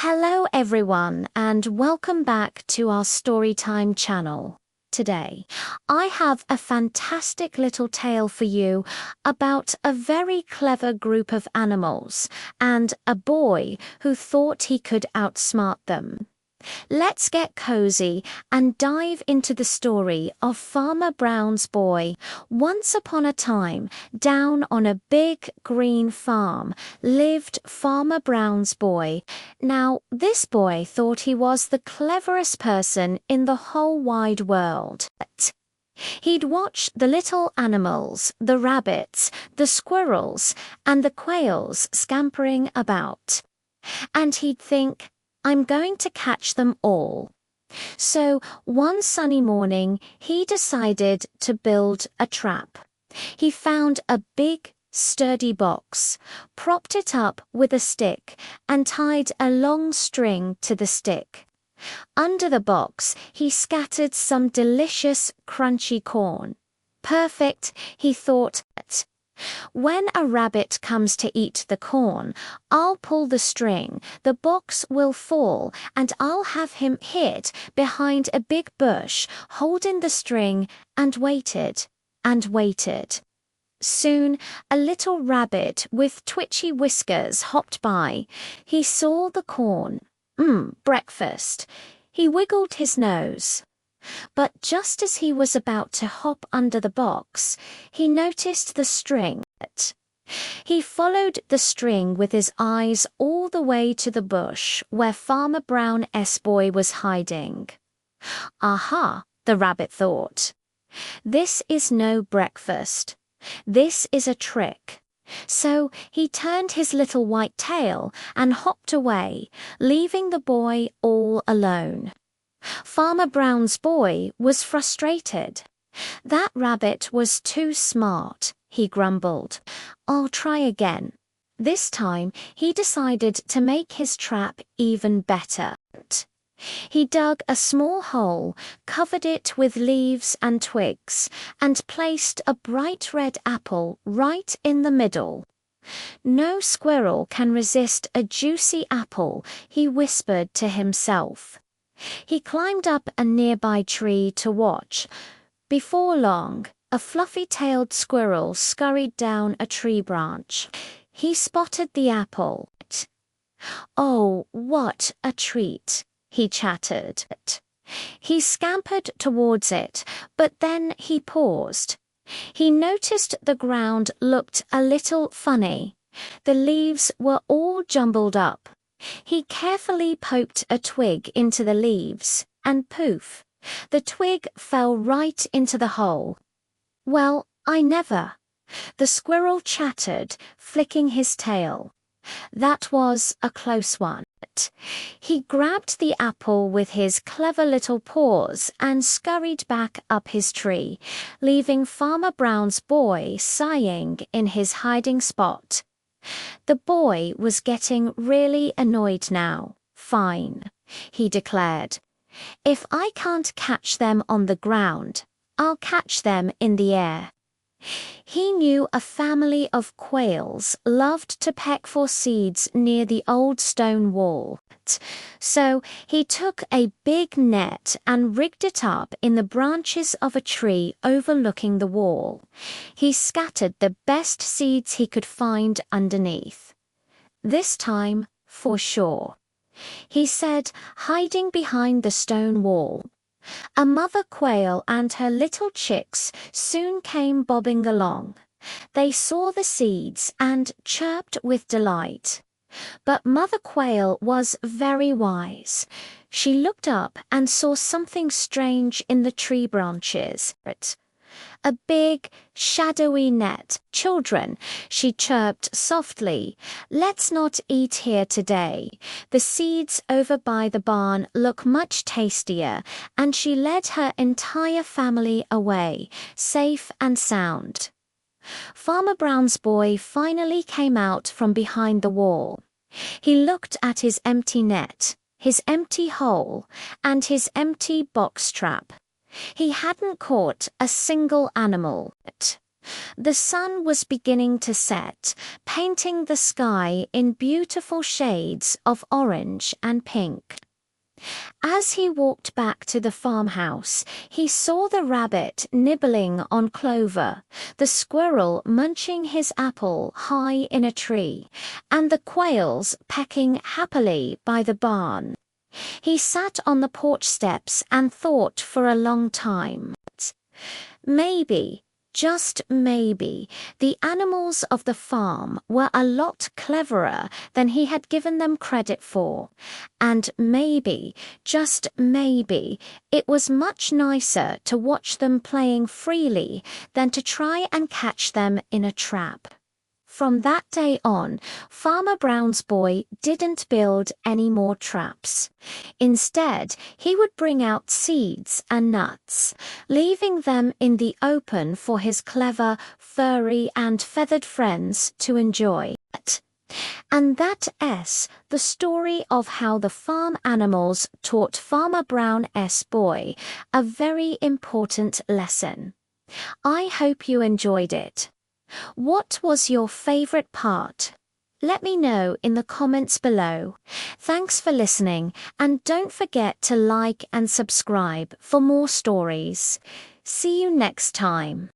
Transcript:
Hello everyone and welcome back to our Storytime channel. Today, I have a fantastic little tale for you about a very clever group of animals and a boy who thought he could outsmart them. Let's get cozy and dive into the story of Farmer Brown's boy. Once upon a time, down on a big green farm, lived Farmer Brown's boy. Now, this boy thought he was the cleverest person in the whole wide world. He'd watch the little animals, the rabbits, the squirrels, and the quails scampering about. And he'd think, I'm going to catch them all. So one sunny morning, he decided to build a trap. He found a big, sturdy box, propped it up with a stick, and tied a long string to the stick. Under the box, he scattered some delicious, crunchy corn. Perfect, he thought. When a rabbit comes to eat the corn, I'll pull the string, the box will fall, and I'll have him hid behind a big bush, holding the string, and waited, and waited. Soon, a little rabbit with twitchy whiskers hopped by. He saw the corn. Breakfast. He wiggled his nose. But just as he was about to hop under the box, he noticed the string. He followed the string with his eyes all the way to the bush where Farmer Brown's boy was hiding. Aha, the rabbit thought. This is no breakfast. This is a trick. So he turned his little white tail and hopped away, leaving the boy all alone. Farmer Brown's boy was frustrated. That rabbit was too smart, he grumbled. I'll try again. This time, he decided to make his trap even better. He dug a small hole, covered it with leaves and twigs, and placed a bright red apple right in the middle. No squirrel can resist a juicy apple, he whispered to himself. He climbed up a nearby tree to watch. Before long, a fluffy-tailed squirrel scurried down a tree branch. He spotted the apple. Oh, what a treat, he chattered. He scampered towards it, but then he paused. He noticed the ground looked a little funny. The leaves were all jumbled up. He carefully poked a twig into the leaves, and poof, the twig fell right into the hole. Well, I never. The squirrel chattered, flicking his tail. That was a close one. He grabbed the apple with his clever little paws and scurried back up his tree, leaving Farmer Brown's boy sighing in his hiding spot. The boy was getting really annoyed now. Fine, he declared. If I can't catch them on the ground, I'll catch them in the air. He knew a family of quails loved to peck for seeds near the old stone wall. So he took a big net and rigged it up in the branches of a tree overlooking the wall. He scattered the best seeds he could find underneath. This time, for sure, he said, hiding behind the stone wall. A mother quail and her little chicks soon came bobbing along. They saw the seeds and chirped with delight. But Mother Quail was very wise. She looked up and saw something strange in the tree branches. A big, shadowy net. Children, she chirped softly, let's not eat here today. The seeds over by the barn look much tastier, and she led her entire family away, safe and sound. Farmer Brown's boy finally came out from behind the wall. He looked at his empty net, his empty hole, and his empty box trap. He hadn't caught a single animal. The sun was beginning to set, painting the sky in beautiful shades of orange and pink. As he walked back to the farmhouse, he saw the rabbit nibbling on clover, the squirrel munching his apple high in a tree, and the quails pecking happily by the barn. He sat on the porch steps and thought for a long time. Maybe, just maybe, the animals of the farm were a lot cleverer than he had given them credit for. And maybe, just maybe, it was much nicer to watch them playing freely than to try and catch them in a trap. From that day on, Farmer Brown's boy didn't build any more traps. Instead, he would bring out seeds and nuts, leaving them in the open for his clever, furry and feathered friends to enjoy. And that's the story of how the farm animals taught Farmer Brown's boy a very important lesson. I hope you enjoyed it. What was your favorite part? Let me know in the comments below. Thanks for listening, and don't forget to like and subscribe for more stories. See you next time.